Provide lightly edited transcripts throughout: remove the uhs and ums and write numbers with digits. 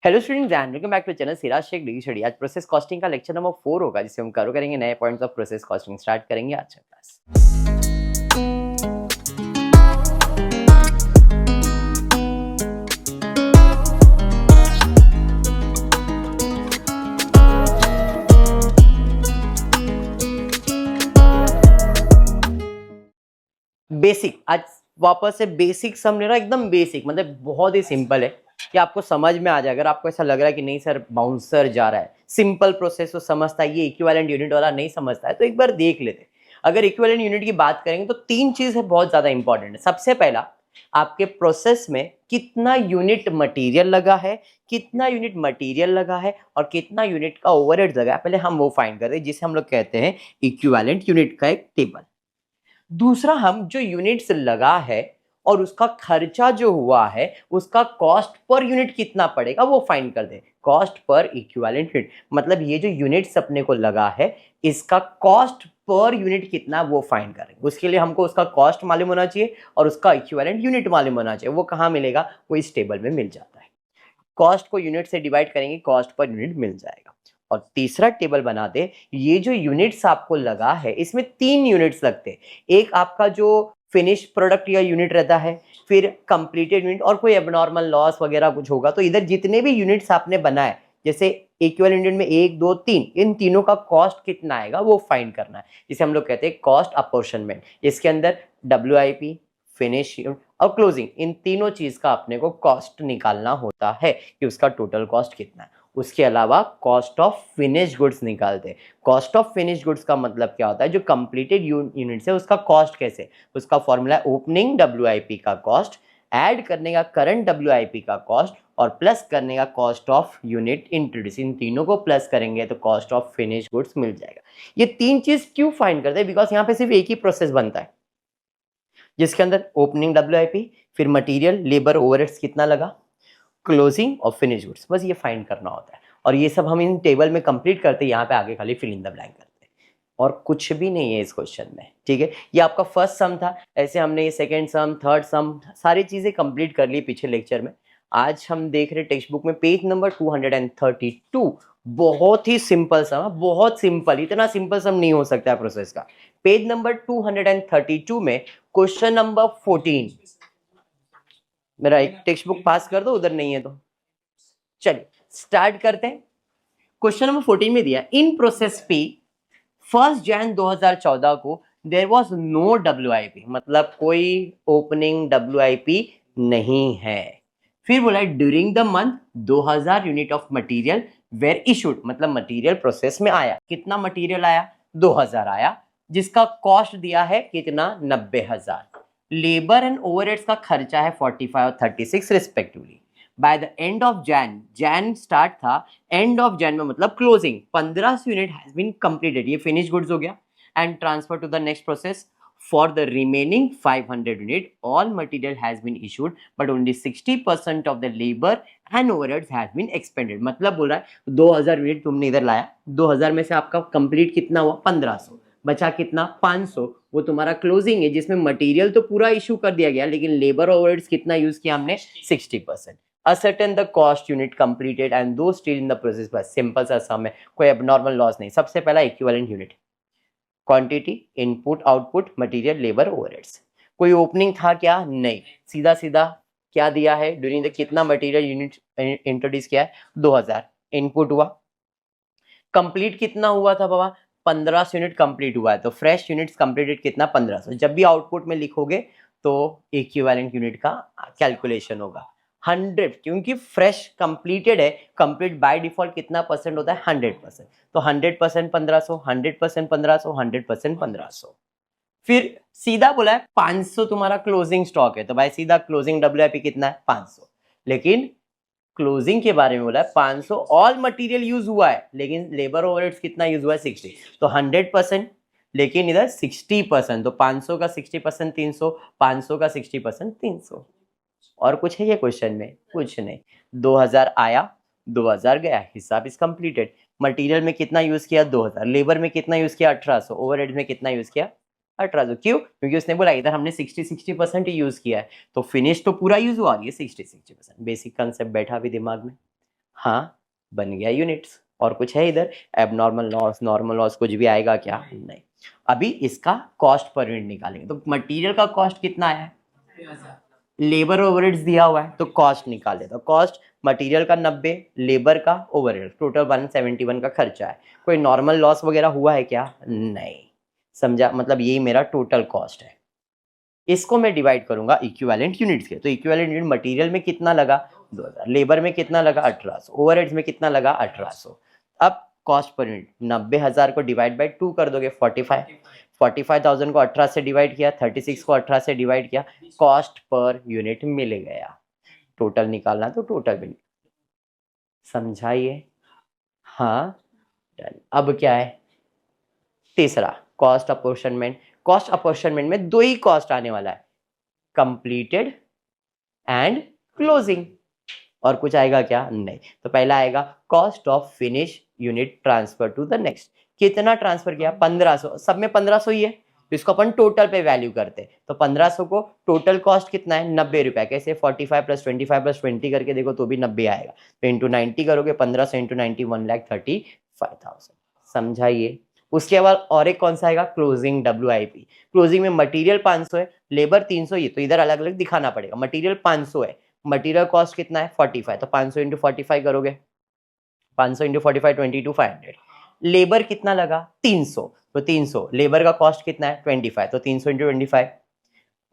Hello students and welcome back to channel Siraj Sheikh degree study. आज process costing का lecture number 4 होगा, जिसे हम कवर करेंगे नए points of process costing. Start करेंगे आज का क्लास। बेसिक, आज वापस से बेसिक सम ले रहा, एकदम बेसिक, मतलब बहुत ही सिंपल है कि आपको समझ में आ जाए। अगर आपको ऐसा लग रहा है कि नहीं सर बाउंसर जा रहा है, सिंपल प्रोसेस तो समझता है, ये इक्विवेलेंट यूनिट वाला नहीं समझता है, तो एक बार देख लेते हैं। अगर इक्विवेलेंट यूनिट की बात करेंगे तो तीन चीजें बहुत ज्यादा इंपॉर्टेंट है। सबसे पहला, आपके प्रोसेस में कितना यूनिट मटेरियल लगा है, कितना यूनिट मटेरियल लगा है और कितना यूनिट का ओवरहेड लगा है, पहले हम वो फाइंड करते हैं, जिसे हम लोग कहते हैं इक्विवेलेंट यूनिट का एक टेबल। दूसरा, हम जो यूनिट्स लगा है और उसका खर्चा जो हुआ है, उसका कॉस्ट पर यूनिट कितना पड़ेगा वो फाइंड कर दे। कॉस्ट पर इक्विवेलेंट यूनिट, मतलब ये जो यूनिट्स अपने को लगा है, इसका कॉस्ट पर यूनिट कितना वो फाइंड करेंगे। उसके लिए हमको उसका कॉस्ट मालूम होना चाहिए और उसका इक्विवेलेंट यूनिट मालूम होना चाहिए। वो कहाँ मिलेगा? वो इस टेबल में मिल जाता है। कॉस्ट को यूनिट से डिवाइड करेंगे, कॉस्ट पर यूनिट मिल जाएगा। और तीसरा टेबल बना दे, ये जो यूनिट्स आपको लगा है इसमें 3 यूनिट्स लगते हैं। एक आपका जो फिनिश प्रोडक्ट या यूनिट रहता है, फिर कंप्लीटेड यूनिट, और कोई एबनॉर्मल लॉस वगैरह कुछ होगा तो इधर जितने भी यूनिट्स आपने बनाए, जैसे इक्विवेलेंट यूनिट में 1 2 3, इन तीनों का कॉस्ट कितना आएगा वो फाइंड करना है, जिसे हम लोग कहते हैं कॉस्ट अपॉर्शनमेंट। इसके अंदर WIP, फिनिश और क्लोजिंग, इन तीनों चीज का अपने को कॉस्ट निकालना होता है कि उसका टोटल कॉस्ट कितना है। उसके अलावा कॉस्ट ऑफ फिनिश गुड्स निकालते हैं। कॉस्ट ऑफ फिनिश गुड्स का मतलब क्या होता है? जो कंप्लीटेड यूनिट्स है उसका कॉस्ट कैसे, उसका फॉर्मूला है ओपनिंग WIP का कॉस्ट, ऐड करने का करंट WIP का कॉस्ट और प्लस करने का कॉस्ट ऑफ यूनिट इंट्रोड्यूस। इन तीनों को प्लस करेंगे तो कॉस्ट ऑफ फिनिश गुड्स मिल जाएगा। ये तीन चीज क्यों फाइंड करते हैं? बिकॉज यहाँ पे सिर्फ एक ही प्रोसेस बनता है, जिसके अंदर ओपनिंग WIP, फिर मटेरियल, लेबर, ओवरहेड्स कितना लगा, क्लोजिंग और फिनिश गुड्स, बस ये फाइंड करना होता है। और ये सब हम इन टेबल में कंप्लीट करते हैं। यहाँ पे आगे खाली फिल इन द ब्लैंक करते हैं और कुछ भी नहीं है इस क्वेश्चन में। ठीक है, ये आपका फर्स्ट सम था। ऐसे हमने ये सेकंड सम, थर्ड सम, सारी चीजें कंप्लीट कर ली पिछले लेक्चर में। आज हम देख रहे टेक्स्ट बुक में पेज नंबर 232। बहुत ही सिंपल सम है, बहुत सिंपल, इतना सिंपल सम नहीं हो सकता है प्रोसेस का। पेज नंबर 232 में क्वेश्चन नंबर 14। मेरा एक टेक्स्ट बुक पास कर दो, उधर नहीं है तो। चलिए स्टार्ट करते हैं। क्वेश्चन नंबर 14 में दिया, इन प्रोसेस पे 1 जनवरी 2014 को देयर वाज नो WIP, मतलब कोई ओपनिंग WIP नहीं है। फिर बोला during the month 2000 unit of material were issued, मतलब मटेरियल प्रोसेस में आया। कितना मटेरियल आया? 2000 आया, जिसका कॉस्ट दिया है कितना? 90,000। लेबर एंड ओवरहेड्स का खर्चा है 45 और 36 respectively. By the end of Jan start था, एंड ऑफ जैन में मतलब closing 1500 unit has been completed. ये फिनिश गुड्स हो गया and transfer to the next process. For the remaining 500 unit all material has been issued but only 60% of the labour and overheads has been expended. मतलब बोल रहा है 2000 unit तुमने इधर लाया, 2000 में से आपका कंप्लीट कितना हुआ? 1500, बचा कितना? 500। वो तुम्हारा क्लोजिंग है, जिसमें मटेरियल तो पूरा इशू कर दिया गया, लेकिन लेबर ओवरहेड्स कितना यूज किया हमने? 60%। ascertain the cost unit completed and those still in the process। बस सिंपल सा सम है, कोई एबनॉर्मल लॉस नहीं। सबसे पहला equivalent unit, quantity, input, output, material, labour, overheads. कोई ओपनिंग था क्या? नहीं, सीधा सीधा क्या दिया है? ड्यूरिंग द कितना मटेरियल यूनिट इंट्रोड्यूस किया है? 2000। इनपुट हुआ, कंप्लीट कितना हुआ था बाबा? 1500 यूनिट कंप्लीट हुआ है, तो फ्रेश यूनिट्स कंप्लीटेड कितना? 1500। जब भी आउटपुट में लिखोगे तो इक्विवेलेंट यूनिट का कैलकुलेशन होगा 100, क्योंकि फ्रेश कंप्लीटेड है। कंप्लीट बाय डिफॉल्ट कितना परसेंट होता है? 100%। तो 100% 1500, 100% 1500, 100% 1500। फिर सीधा बोला है 500 तुम्हारा क्लोजिंग स्टॉक है, तो भाई सीधा क्लोजिंग WIP कितना है? 500। लेकिन क्लोजिंग के बारे में बोला है 500 ऑल मटेरियल यूज हुआ है, लेकिन लेबर ओवरहेड्स कितना यूज हुआ है? 60। तो 100%, लेकिन इधर 60%, तो 500 का 60% 300, 500 का 60% 300। और कुछ है ये क्वेश्चन में? कुछ नहीं। 2000 आया, 2000 गया, हिसाब इज कंप्लीटेड। मटेरियल में कितना यूज किया? 2000। लेबर में कितना यूज किया? 1800। ओवरहेड में कितना यूज किया? 1800। क्यों? क्योंकि उसने बोला इधर हमने 60% ही यूज किया है, तो फिनिश तो पूरा यूज हुआ, ये 60%। बेसिक कंसेप्ट बैठा भी दिमाग में। हाँ, बन गया यूनिट्स। और कुछ है इधर? एबनॉर्मल लॉस, नॉर्मल लॉस कुछ भी आएगा क्या? नहीं। अभी इसका कॉस्ट पर यूनिट निकालेंगे। तो मटेरियल का कॉस्ट कितना है? लेबर ओवरहेड्स दिया हुआ है तो कॉस्ट निकाले। तो कॉस्ट मटेरियल का 90, लेबर का ओवरहेड, टोटल 171 का खर्चा है। कोई नॉर्मल लॉस वगैरह हुआ है क्या? नहीं। समझा? मतलब यही मेरा टोटल कॉस्ट है। इसको मैं डिवाइड करूंगा इक्विवेलेंट यूनिट्स के। तो इक्विवेलेंट यूनिट मटेरियल में कितना लगा? 2000, लेबर में कितना लगा? 1800, ओवरहेड्स में कितना लगा? 1800। अब कॉस्ट पर यूनिट 90,000 को डिवाइड बाय 2 कर दोगे 45, 45,000 को 18 से डिवाइड किया, 36 को 18 से डिवाइड किया, कॉस्ट पर यूनिट मिल गया। टोटल निकालना तो टोटल भी समझाइए। हाँ डन। अब क्या है? तीसरा कॉस्ट अपॉर्शनमेंट। कॉस्ट अपॉर्शनमेंट में दो ही कॉस्ट आने वाला है, कंप्लीटेड एंड क्लोजिंग। और कुछ आएगा क्या? नहीं। तो पहला आएगा cost of finish unit transfer to the next. कितना ट्रांसफर किया? 1500। सब में 1500 ही है तो इसको अपन टोटल पे वैल्यू करते हैं। तो 1500 को टोटल कॉस्ट कितना है? 90 रुपया। कैसे? 45 प्लस 25 प्लस 20 करके देखो तो भी 90 आएगा। तो इंटू 90 करोगे, 1500 इंटू 90 1,35,000। समझाइए। उसके बाद और एक कौन सा आएगा? Closing WIP। क्लोजिंग में मटेरियल 500 है, लेबर 300 ही, तो इधर अलग अलग दिखाना पड़ेगा। मटेरियल 500 है, मटेरियल कॉस्ट कितना है? 45। तो 500 इंटू 45 करोगे, 500 इंटू 45 22,500। लेबर कितना लगा? 300। तो 300 लेबर का कॉस्ट कितना है? 25। तो 300 इंटू 25।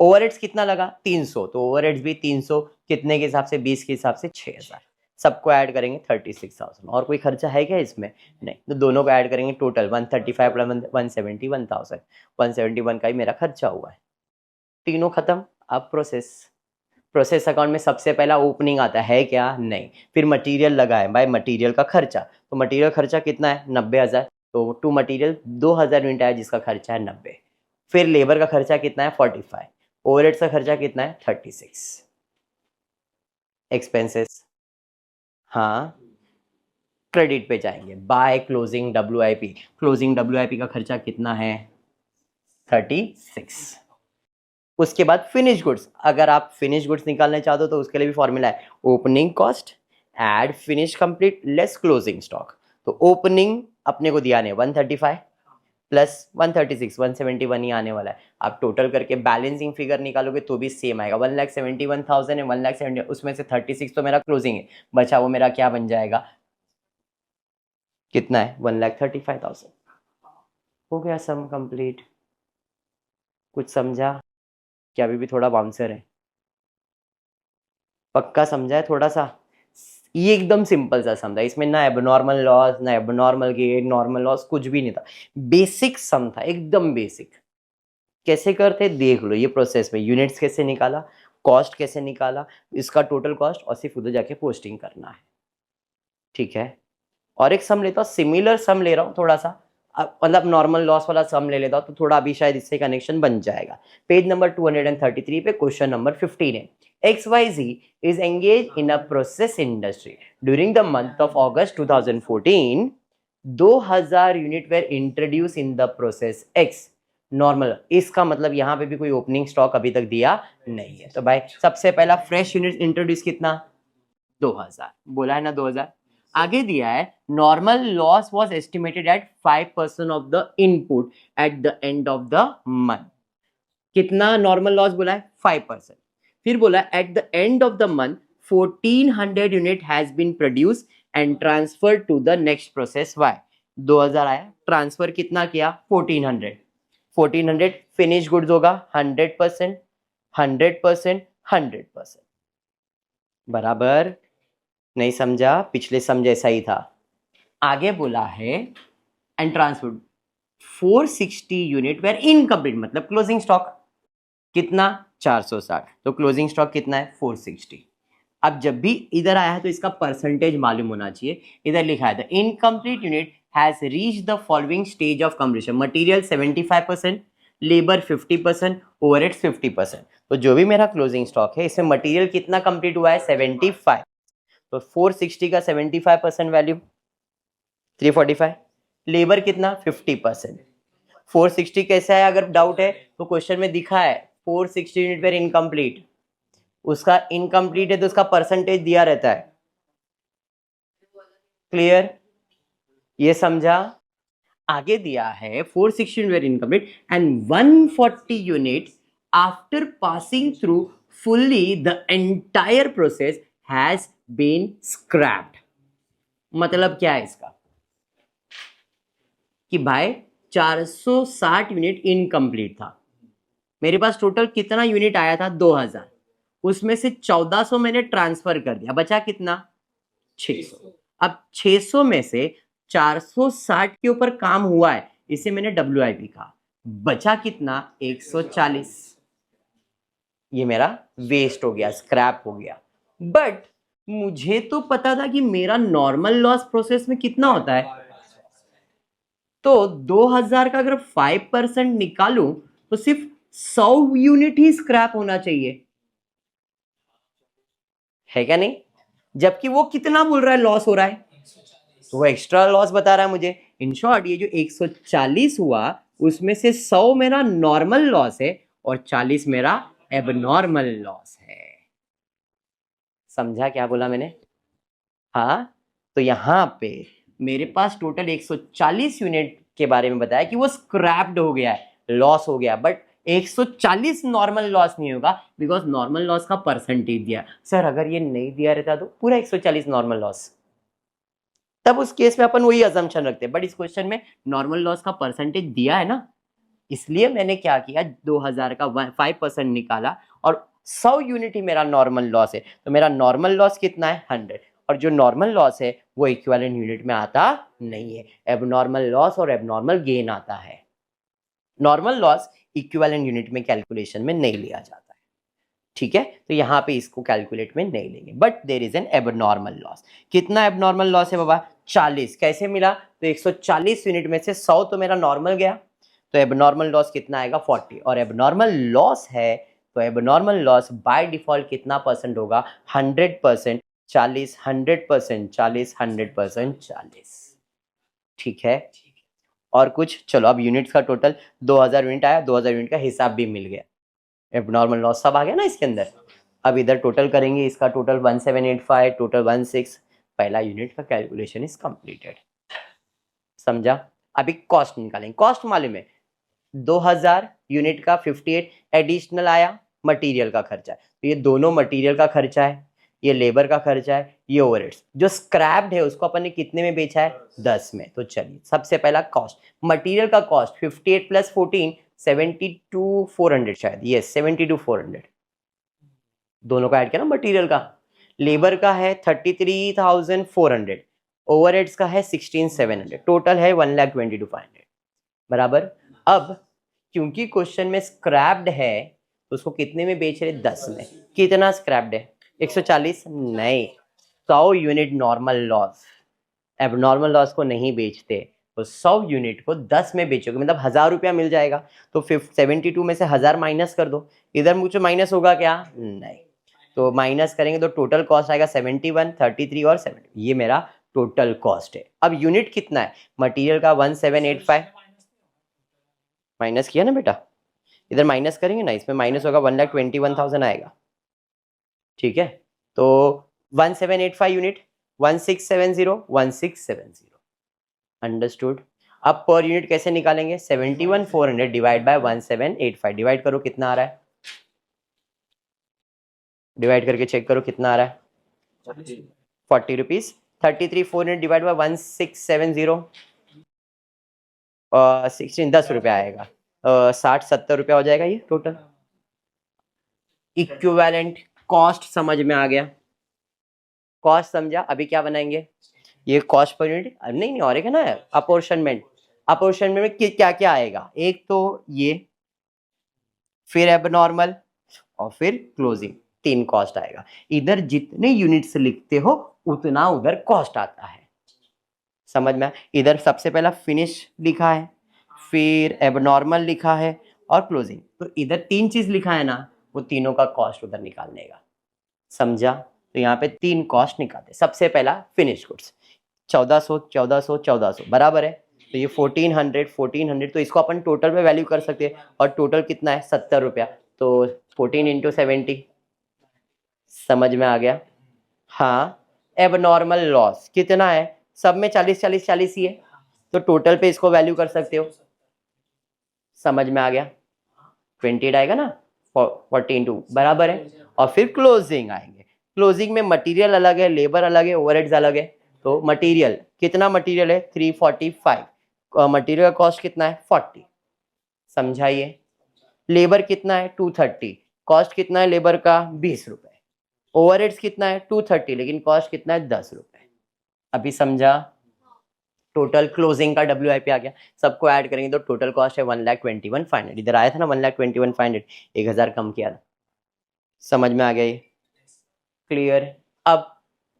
ओवरहेड्स कितना लगा? 300। तो ओवरहेड्स भी 300 कितने के हिसाब से? 20 के हिसाब से 6000। सबको ऐड करेंगे 36,000। और कोई खर्चा है क्या इसमें? नहीं। तो दोनों को ऐड करेंगे, टोटल 135 प्लस 171,000, 171 का ही मेरा खर्चा हुआ है। तीनों खत्म। अब प्रोसेस अकाउंट में सबसे पहला ओपनिंग आता है क्या? नहीं। फिर मटेरियल लगा है भाई, मटेरियल का खर्चा। तो मटेरियल खर्चा कितना है? 90,000। तो टू मटेरियल 2000 यूनिट आया जिसका खर्चा है 90। फिर लेबर का खर्चा कितना है? 45। ओवरहेड्स का खर्चा कितना है? 36। एक्सपेंसेस, हाँ, क्रेडिट पे जाएंगे। By closing WIP। Closing WIP का खर्चा कितना है? 36। उसके बाद फिनिश गुड्स। अगर आप फिनिश गुड्स निकालना चाहते हो तो उसके लिए भी फॉर्मूला है, opening cost add finish complete less closing stock. तो ओपनिंग अपने को दिया नहीं, 135 प्लस 136, 171 ही आने वाला है। आप टोटल करके बैलेंसिंग फिगर निकालोगे तो भी सेम आएगा। 1,71,000 है, 1,70,000, उसमें से 36 तो मेरा क्लोजिंग है, बचा वो मेरा क्या बन जाएगा? कितना है? 1,35,000। हो गया सम कंप्लीट। कुछ समझा? क्या अभी भी थोड़ा बाउंसर है? पक्का समझा है थोड़ा सा? ये एकदम सिंपल सा सम था, इसमें ना एबनॉर्मल लॉस, ना एबनॉर्मल गेन, नॉर्मल लॉस, कुछ भी नहीं था। बेसिक सम था, एकदम बेसिक। कैसे करते देख लो ये प्रोसेस में। यूनिट्स कैसे निकाला, कॉस्ट कैसे निकाला, इसका टोटल कॉस्ट, और सिर्फ उधर जाके पोस्टिंग करना है। ठीक है। और एक सम लेता हूँ, सिमिलर सम ले रहा हूँ थोड़ा सा, मतलब नॉर्मल लॉस वाला सम ले लेता हूँ तो थोड़ा अभी शायद इससे कनेक्शन बन जाएगा। पेज नंबर 233 पे क्वेश्चन नंबर 15 है। XYZ is engaged in a process industry. During the month of August 2014, 2000 unit were introduce in the process X। Normal, इसका मतलब यहाँ पे भी कोई ओपनिंग स्टॉक अभी तक दिया नहीं है। तो भाई सबसे पहला फ्रेश यूनिट इंट्रोड्यूस कितना? 2000। बोला है ना 2000। आगे दिया है normal loss was estimated at 5% of the input at the end of the month. कितना नॉर्मल लॉस बोला है? 5%। फिर बोला at the end of the month 1400 unit has been produce and transfer to the next process Y। 2000 आया, transfer कितना किया? 1400। 1400 finish goods होगा 100%, 100%, 100%। बराबर? नहीं समझा? पिछले सम जैसा ही था। आगे बोला है and transfer 460 unit were incomplete, मतलब क्लोजिंग स्टॉक कितना? 460। तो क्लोजिंग स्टॉक कितना है? 460। अब जब भी इधर आया है तो इसका परसेंटेज मालूम होना चाहिए। इधर लिखा है the incomplete unit has reach the following stage of completion. Material 75%, labour 50%, overheads 50%। तो जो भी मेरा क्लोजिंग स्टॉक है इसमें मटेरियल कितना कंप्लीट हुआ है? 75। तो 460 का 75% वैल्यू 345। लेबर कितना? 50%। 460 कैसा है? अगर डाउट है तो क्वेश्चन में दिखा है 460 यूनिट वेर इनकम्प्लीट। उसका इनकम्प्लीट है तो उसका परसेंटेज दिया रहता है। क्लियर, ये समझा। आगे दिया है 416 were incomplete and 140 unit after passing through fully the entire process has been scrapped। मतलब क्या है इसका कि भाई 460 यूनिट इनकम्प्लीट था, मेरे पास टोटल कितना यूनिट आया था 2000, उसमें से 1400 मैंने ट्रांसफर कर दिया, बचा कितना 600। अब 600 में से 460 के ऊपर काम हुआ है, इसे मैंने WIP कहा, बचा कितना 140, ये मेरा वेस्ट हो गया, स्क्रैप हो गया। बट मुझे तो पता था कि मेरा नॉर्मल लॉस प्रोसेस में कितना होता है, तो 2000 का अगर 5% निकालूं तो सिर्फ 100 यूनिट ही स्क्रैप होना चाहिए, है क्या नहीं? जबकि वो कितना बोल रहा है लॉस हो रहा है, तो वो एक्स्ट्रा लॉस बता रहा है मुझे। इन शॉर्ट ये जो 140 हुआ उसमें से 100 मेरा नॉर्मल लॉस है और 40 मेरा एबनॉर्मल लॉस है। समझा क्या बोला मैंने? हाँ, तो यहां पे मेरे पास टोटल 140 यूनिट के बारे में बताया कि वो स्क्रैप्ड हो गया है, लॉस हो गया, बट 140 नॉर्मल लॉस नहीं होगा बिकॉज नॉर्मल लॉस का परसेंटेज दिया। सर अगर ये नहीं दिया रहता तो पूरा 140 नॉर्मल लॉस, तब उस केस में अपन वही अजम्पशन रखते हैं, बट इस क्वेश्चन में नॉर्मल लॉस का परसेंटेज दिया है ना, इसलिए मैंने क्या किया 2000 का 5% निकाला और 100 यूनिट ही मेरा नॉर्मल लॉस है, तो मेरा नॉर्मल लॉस कितना है 100, और जो नॉर्मल लॉस है वो इक्विवेलेंट यूनिट में आता नहीं है, एबनॉर्मल लॉस और एबनॉर्मल गेन आता है। नॉर्मल लॉस इक्विवेलेंट यूनिट में कैलकुलेशन में नहीं लिया जाता है, ठीक है, तो यहाँ पे इसको कैलकुलेट में नहीं लेंगे, but there is an abnormal loss. कितना एबनॉर्मल लॉस है बाबा 40, कैसे मिला, तो 140 यूनिट में से 100 तो मेरा नॉर्मल गया, तो एबनॉर्मल लॉस कितना आएगा 40, और एबनॉर्मल लॉस है तो एबनॉर्मल लॉस बाय डिफॉल्ट कितना परसेंट होगा 100%, 40 100%, 40 100%, 40, ठीक है। और कुछ, चलो अब यूनिट्स का टोटल 2000 यूनिट आया, 2000 यूनिट का हिसाब भी मिल गया, एबनॉर्मल लॉस सब आ गया ना इसके अंदर। अब इधर टोटल करेंगे, इसका टोटल 1785, टोटल 16, पहला यूनिट का कैलकुलेशन इज कंप्लीटेड। समझा? अभी कॉस्ट निकालेंगे, कॉस्ट मालूम है 2000 यूनिट का 58 एडिशनल आया, मटेरियल का खर्चा है, तो ये दोनों मटेरियल का खर्चा है, ये लेबर का खर्चा है, ये ओवरहेड्स। जो स्क्रैप्ड है उसको अपन ने कितने में बेचा है 10 में, तो चलिए सबसे पहला कॉस्ट, मटेरियल का कॉस्ट 58 प्लस 14 72,400 शायद, ये 72,400, दोनों का ऐड किया ना मटेरियल का। लेबर का है 33,400, ओवरहेड्स का है 16,700, टोटल है 1,22,500 बराबर। अब क्योंकि क्वेश्चन में स्क्रैप्ड है तो उसको कितने में बेच रहे 10 में, कितना स्क्रैप्ड है 140, नहीं 100 unit normal loss, abnormal loss को नहीं बेचते, तो 100 यूनिट को 10 में बेचोगे मतलब 1000 रुपया मिल जाएगा, तो 72 में से 1000 माइनस कर दो, इधर मुझे माइनस होगा क्या, नहीं, तो माइनस करेंगे तो टोटल कॉस्ट आएगा 71, 33 और 70, ये मेरा टोटल कॉस्ट है। अब यूनिट कितना है, मटेरियल का 1785 माइनस किया ना बेटा, इधर माइनस करेंगे ना, इसमें माइनस होगा 1,21,000 आएगा, ठीक है, तो 1785 यूनिट 1670, 1670, अंडरस्टूड। अब पर यूनिट कैसे निकालेंगे, 71,400 डिवाइड बाय 1785, डिवाइड करो कितना आ रहा है, डिवाइड करके चेक करो कितना आ रहा है 40 रुपीज, 33,400 डिवाइड बाय 1670 16 10 रुपया आएगा, 60-70 रुपया हो जाएगा ये टोटल। इक्विवेलेंट कॉस्ट समझ में आ गया, कॉस्ट समझा। अभी क्या बनाएंगे, ये कॉस्ट पर यूनिट नहीं और एक है ना अपोर्शनमेंट, अपोर्शनमेंट में क्या क्या आएगा, एक तो ये, फिर एबनॉर्मल और फिर क्लोजिंग, 3 कॉस्ट आएगा। इधर जितने यूनिट्स लिखते हो उतना उधर कॉस्ट आता है, समझ में। इधर सबसे पहला फिनिश लिखा है, फिर एबनॉर्मल लिखा है और क्लोजिंग, तो इधर 3 चीज लिखा है ना, वो तीनों का कॉस्ट उधर निकालने का, समझा। तो यहाँ पे 3 कॉस्ट निकालते, सबसे पहला फिनिश गुड्स 1400 1400 1400 बराबर है, तो ये 1400 तो इसको अपन टोटल में वैल्यू कर सकते हैं, और टोटल कितना है 70 रुपया, तो 14 इंटू 70, समझ में आ गया। हाँ, एबनॉर्मल लॉस कितना है सब में 40 ही है, तो टोटल पे इसको वैल्यू कर सकते हो। समझ में आ गया? 28 आएगा ना, 14 बराबर है। और फिर क्लोजिंग आएंगे। क्लोजिंग में मटेरियल अलग है, लेबर अलग है, ओवरहेड्स अलग है। तो मटेरियल कितना, मटेरियल है 345, मटेरियल का कॉस्ट कितना है 40, समझाइए। लेबर कितना है 230, कॉस्ट कितना है लेबर का 20 रुपए। ओवरहेड्स कितना है 230, लेकिन कॉस्ट कितना है 10 रुपए। अभी समझा? टोटल क्लोजिंग का WIP आ गया, सबको ऐड करेंगे तो टोटल कॉस्ट है 1,21,500। इधर आया था ना 1,21,500, 1000 कम किया था। समझ में आ गया ये? क्लियर? अब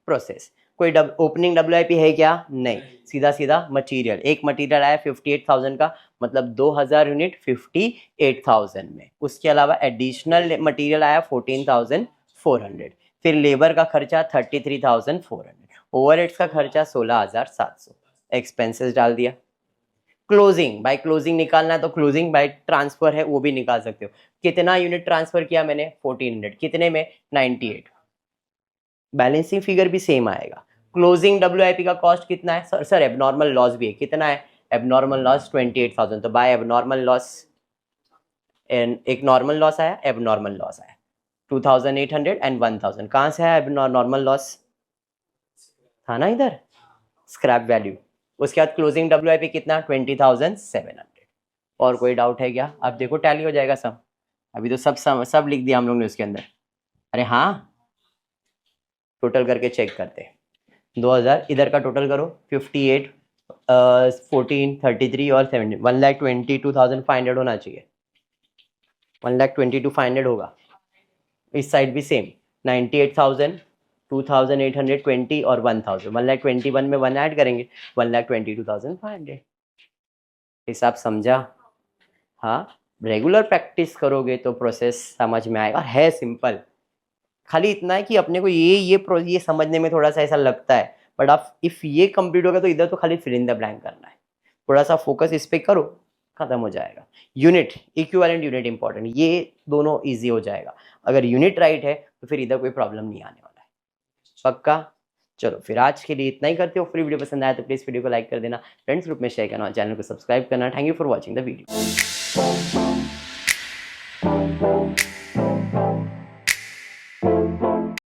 प्रोसेस, कोई ओपनिंग WIP है क्या? नहीं, सीधा सीधा मटेरियल। एक मटेरियल आया 58,000 का, मतलब 2000 यूनिट 58,000 में। उसके अलावा एडिशनल मटेरियल आया 14,400। फिर लेबर का खर्चा 33,400, ओवरहेड्स का खर्चा 16,700, एक्सपेंसेस डाल दिया। क्लोजिंग, बाय क्लोजिंग निकालना है तो क्लोजिंग बाय ट्रांसफर है वो भी निकाल सकते हो। कितना यूनिट ट्रांसफर किया मैंने? 1400, कितने में? 98। बैलेंसिंग फिगर भी सेम आएगा। क्लोजिंग WIP का कॉस्ट कितना है? सर एबनॉर्मल लॉस भी है, कितना है? एबनॉर्मल लॉस 28,000, तो बाय एबनॉर्मल लॉस, एक नॉर्मल लॉस आया, एबनॉर्मल लॉस आया 2,800 एंड 1,000। कहाँ से आया एबनॉर्मल लॉस? था ना इधर, स्क्रैप वैल्यू। उसके बाद क्लोजिंग WIP कितना? 20,700। और कोई डाउट है क्या? अब देखो टैली हो जाएगा सब। अभी तो सब लिख दिया हम लोग ने उसके अंदर। अरे हाँ, टोटल करके चेक करते हैं। 2000 इधर का टोटल करो, 58, 14, 33 और 17, 1,22,500 होना चाहिए। 1,22,500 होगा। इस साइड भी सेम, 98,000, 2,820 और 1,000। 1,21,000 में 1 ऐड करेंगे, 1,22,500। हिसाब समझा? हाँ, रेगुलर प्रैक्टिस करोगे तो प्रोसेस समझ में आएगा, है सिंपल। खाली इतना है कि अपने को ये समझने में थोड़ा सा ऐसा लगता है, बट आप इफ ये कंप्लीट होगा तो इधर तो खाली फिल इन द ब्लैंक करना है। थोड़ा सा फोकस इस पे करो, खत्म हो जाएगा। यूनिट, इक्विवेलेंट यूनिट इंपॉर्टेंट, ये दोनों इजी हो जाएगा। अगर यूनिट राइट है तो फिर इधर कोई प्रॉब्लम नहीं आने वाला है। पक्का? चलो फिर आज के लिए इतना ही करते हो। फ्री वीडियो पसंद आया तो प्लीज वीडियो को लाइक कर देना, फ्रेंड्स ग्रुप में शेयर करना, चैनल को सब्सक्राइब करना। Thank you for watching the video.